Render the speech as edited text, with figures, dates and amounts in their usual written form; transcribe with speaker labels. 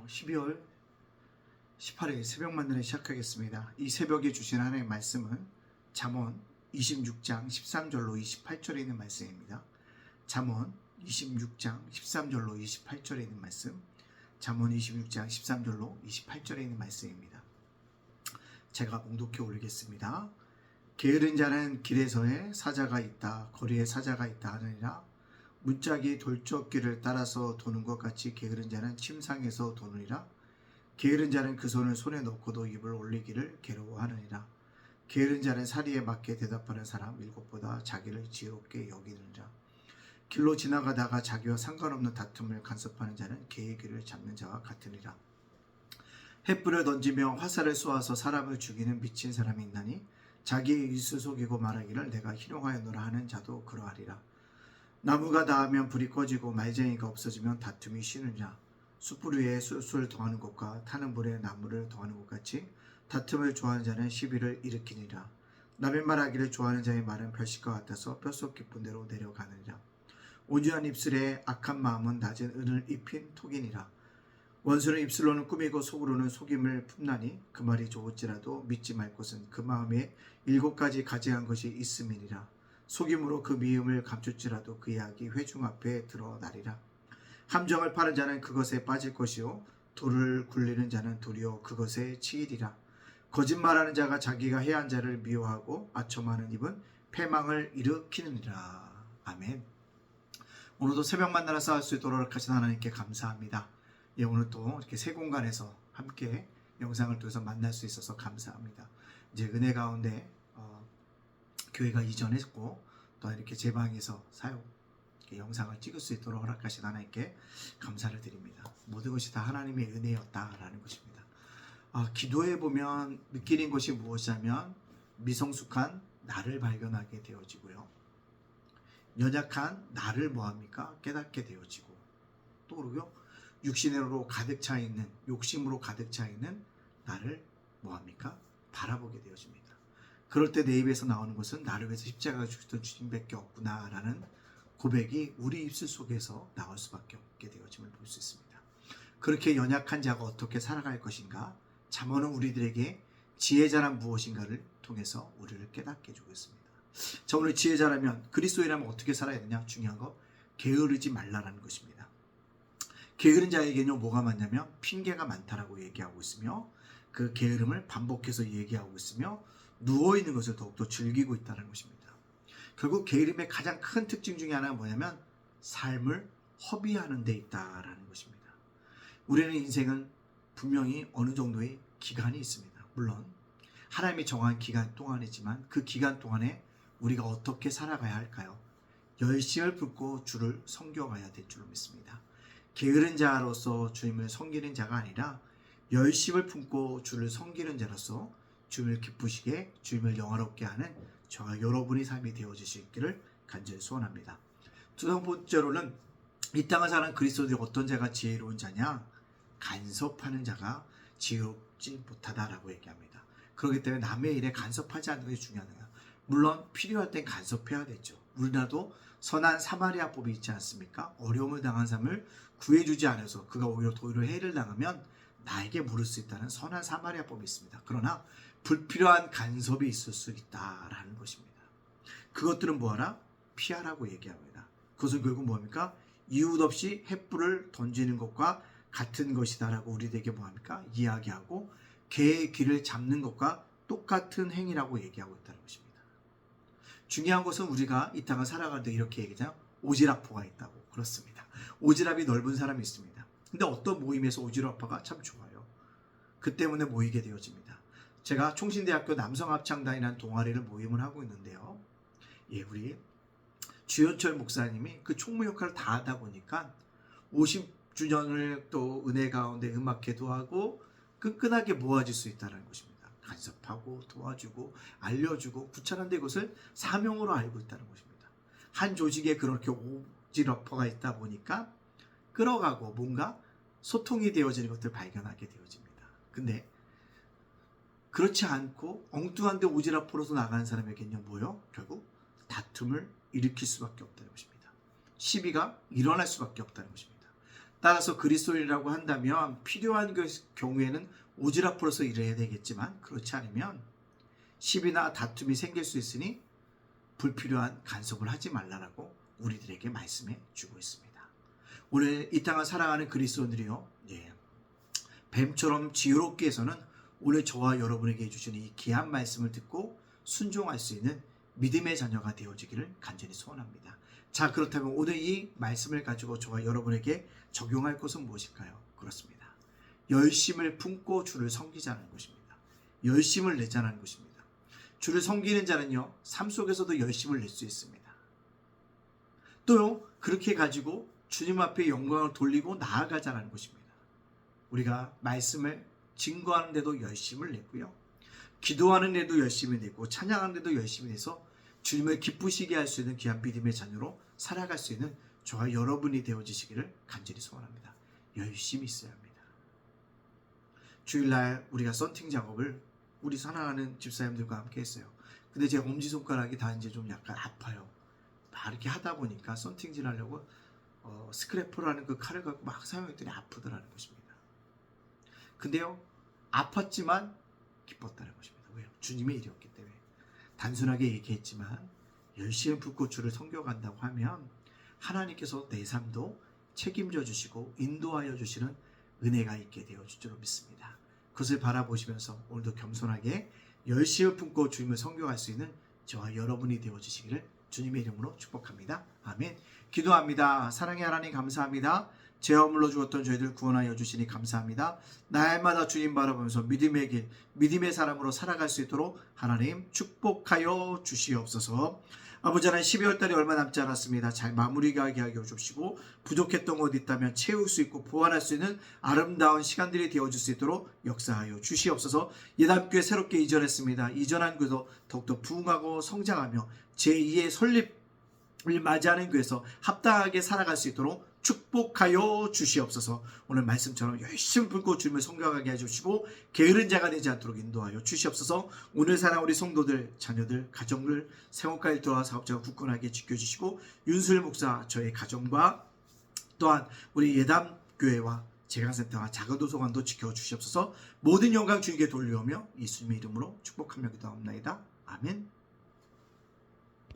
Speaker 1: 12월 18일 새벽 만나를 시작하겠습니다. 이 새벽에 주신 하나님의 말씀은 잠언 26장 13절로 28절에 있는 말씀입니다. 잠언 26장 13절로 28절에 있는 말씀, 잠언 26장 13절로 28절에 있는 말씀입니다. 제가 봉독해 올리겠습니다. 게으른 자는 길에서에 사자가 있다, 거리에 사자가 있다 하느니라. 문짝이 돌적길을 따라서 도는 것 같이 게으른 자는 침상에서 도느니라. 게으른 자는 그 손을 손에 넣고도 입을 올리기를 괴로워하느니라. 게으른 자는 사리에 맞게 대답하는 사람 일곱보다 자기를 지혜롭게 여기느니라. 길로 지나가다가 자기와 상관없는 다툼을 간섭하는 자는 개의 귀를 잡는 자와 같으니라. 횃불을 던지며 화살을 쏘아서 사람을 죽이는 미친 사람이 있나니 자기의 일수 속이고 말하기를 내가 희롱하였노라 하는 자도 그러하리라. 나무가 닿으면 불이 꺼지고 말쟁이가 없어지면 다툼이 쉬느니라. 숯불 위에 숯을 더하는 것과 타는 불에 나무를 더하는 것 같이 다툼을 좋아하는 자는 시비를 일으키니라. 남의 말하기를 좋아하는 자의 말은 별식과 같아서 뼛속 깊은 데로 내려가느니라. 온유한 입술에 악한 마음은 낮은 은을 입힌 톡이니라. 원수는 입술로는 꾸미고 속으로는 속임을 품나니 그 말이 좋을지라도 믿지 말 것은 그 마음에 7가지 가증한 것이 있음이니라. 속임으로 그 미움을 감출지라도 그 약이 회중 앞에 드러나리라. 함정을 파는 자는 그것에 빠질 것이요 돌을 굴리는 자는 도리어 그것에 치이리라. 거짓말하는 자가 자기가 해한 자를 미워하고 아첨하는 입은 패망을 일으키느니라. 아멘. 오늘도 새벽 만나러 싸울 수 있도록 하신 하나님께 감사합니다. 오늘 또 이렇게 새 공간에서 함께 영상을 통해서 만날 수 있어서 감사합니다. 이제 은혜 가운데 교회가 이전했고 또 이렇게 제 방에서 이렇게 영상을 찍을 수 있도록 허락하신 하나님께 감사를 드립니다. 모든 것이 다 하나님의 은혜였다라는 것입니다. 기도해 보면 느끼는 것이 무엇이냐면 미성숙한 나를 발견하게 되어지고요. 연약한 나를 뭐합니까? 깨닫게 되어지고 또 그러고요. 육신으로 가득 차 있는 욕심으로 가득 차 있는 나를 뭐합니까? 바라보게 되어집니다. 그럴 때 내 입에서 나오는 것은 나를 위해서 십자가가 죽으셨던 주님밖에 없구나라는 고백이 우리 입술 속에서 나올 수밖에 없게 되어짐을 볼 수 있습니다. 그렇게 연약한 자가 어떻게 살아갈 것인가? 잠언은 우리들에게 지혜자란 무엇인가를 통해서 우리를 깨닫게 해주고 있습니다. 자, 오늘 지혜자라면 그리스도인이라면 어떻게 살아야 되냐? 중요한 거 게으르지 말라라는 것입니다. 게으른 자에게는요 뭐가 많냐면 핑계가 많다라고 얘기하고 있으며 그 게으름을 반복해서 얘기하고 있으며 누워있는 것을 더욱더 즐기고 있다는 것입니다. 결국 게으름의 가장 큰 특징 중에 하나가 뭐냐면 삶을 허비하는 데 있다라는 것입니다. 우리는 인생은 분명히 어느 정도의 기간이 있습니다. 물론 하나님이 정한 기간 동안이지만 그 기간 동안에 우리가 어떻게 살아가야 할까요? 열심을 품고 주를 섬겨가야 될 줄로 믿습니다. 게으른 자로서 주님을 섬기는 자가 아니라 열심을 품고 주를 섬기는 자로서 주님을 기쁘시게 주님을 영화롭게 하는 저와 여러분의 삶이 되어주시기를 간절히 소원합니다. 두 번째로는 이 땅을 사는 그리스도인들이 어떤 자가 지혜로운 자냐? 간섭하는 자가 지혜롭지 못하다라고 얘기합니다. 그렇기 때문에 남의 일에 간섭하지 않는 것이 중요하다. 물론 필요할 땐 간섭해야 되죠. 우리나라도 선한 사마리아법이 있지 않습니까? 어려움을 당한 사람을 구해주지 않아서 그가 오히려 해를 당하면 나에게 물을 수 있다는 선한 사마리아법이 있습니다. 그러나 불필요한 간섭이 있을 수 있다라는 것입니다. 그것들은 뭐하라? 피하라고 얘기합니다. 그것은 결국 뭡니까? 이유 없이 횃불을 던지는 것과 같은 것이다라고 우리에게 뭐합니까? 이야기하고 개의 귀를 잡는 것과 똑같은 행위라고 얘기하고 있다는 것입니다. 중요한 것은 우리가 이 땅을 살아갈 때 이렇게 얘기하잖아요. 오지랖포가 있다고. 그렇습니다. 오지랖이 넓은 사람이 있습니다. 근데 어떤 모임에서 오지랖파가 참 좋아요. 그 때문에 모이게 되어집니다. 제가 총신대학교 남성합창단이라는 동아리를 모임을 하고 있는데요. 우리 주현철 목사님이 그 총무 역할을 다 하다 보니까 50주년을 또 은혜 가운데 음악회도 하고 끈끈하게 모아질 수 있다는 것입니다. 간섭하고 도와주고 알려주고 구차한데 이것을 사명으로 알고 있다는 것입니다. 한 조직에 그렇게 오지랖퍼가 있다 보니까 끌어가고 뭔가 소통이 되어지는 것들을 발견하게 되어집니다. 근데 그렇지 않고 엉뚱한데 오지랖퍼로서 나가는 사람에게는요 뭐요? 결국 다툼을 일으킬 수밖에 없다는 것입니다. 시비가 일어날 수밖에 없다는 것입니다. 따라서 그리스도인이라고 한다면 필요한 경우에는 오지랖으로서 일해야 되겠지만 그렇지 않으면 시비나 다툼이 생길 수 있으니 불필요한 간섭을 하지 말라라고 우리들에게 말씀해 주고 있습니다. 오늘 이 땅을 살아가는 그리스도인들이요, 뱀처럼 지혜롭게 해서는 오늘 저와 여러분에게 해주시는 이 귀한 말씀을 듣고 순종할 수 있는 믿음의 자녀가 되어지기를 간절히 소원합니다. 자, 그렇다면 오늘 이 말씀을 가지고 저와 여러분에게 적용할 것은 무엇일까요? 그렇습니다. 열심을 품고 주를 섬기자는 것입니다. 열심을 내자는 것입니다. 주를 섬기는 자는요, 삶 속에서도 열심을 낼 수 있습니다. 또요, 그렇게 가지고 주님 앞에 영광을 돌리고 나아가자는 것입니다. 우리가 말씀을 증거하는 데도 열심을 내고요, 기도하는 데도 열심히 내고 찬양하는 데도 열심히 내서 주님을 기쁘시게 할 수 있는 귀한 믿음의 자녀로 살아갈 수 있는 저와 여러분이 되어지시기를 간절히 소원합니다. 열심히 있어야 합니다. 주일날 우리가 썬팅 작업을 우리 사랑하는 집사님들과 함께 했어요. 근데 제 엄지손가락이 다 이제 좀 약간 아파요. 막 이렇게 하다 보니까 썬팅질 하려고 스크래퍼라는 그 칼을 갖고 막 사용했더니 아프더라는 것입니다. 근데요, 아팠지만 기뻤다는 것입니다. 왜요? 주님의 일이었기 때문에. 단순하게 얘기했지만 열심히 품고 주를 섬겨간다고 하면 하나님께서 내 삶도 책임져 주시고 인도하여 주시는 은혜가 있게 되어줄 줄로 믿습니다. 그것을 바라보시면서 오늘도 겸손하게 열심히 품고 주님을 섬겨갈 수 있는 저와 여러분이 되어주시기를 주님의 이름으로 축복합니다. 아멘. 기도합니다. 사랑의 하나님 감사합니다. 죄와 물로 죽었던 저희들 구원하여 주시니 감사합니다. 날마다 주님 바라보면서 믿음의 길, 믿음의 사람으로 살아갈 수 있도록 하나님 축복하여 주시옵소서. 아버지 하나님, 12월 달이 얼마 남지 않았습니다. 잘 마무리가게 하여 주시고 부족했던 것 있다면 채울 수 있고 보완할 수 있는 아름다운 시간들이 되어줄 수 있도록 역사하여 주시옵소서. 예담교회 새롭게 이전했습니다. 이전한 교회도 더욱더 부흥하고 성장하며 제2의 설립을 맞이하는 교회에서 합당하게 살아갈 수 있도록 축복하여 주시옵소서. 오늘 말씀처럼 열심히 품고 주님을 섬겨가게 해주시고 게으른 자가 되지 않도록 인도하여 주시옵소서. 오늘 살아 우리 성도들, 자녀들, 가정들, 생업가 일터와 사업자가 굳건하게 지켜주시고 윤수일 목사, 저의 가정과 또한 우리 예담교회와 재강센터와 작은도서관도 지켜주시옵소서. 모든 영광 주님께 돌려오며 예수님의 이름으로 축복하며 기도합나이다. 아멘.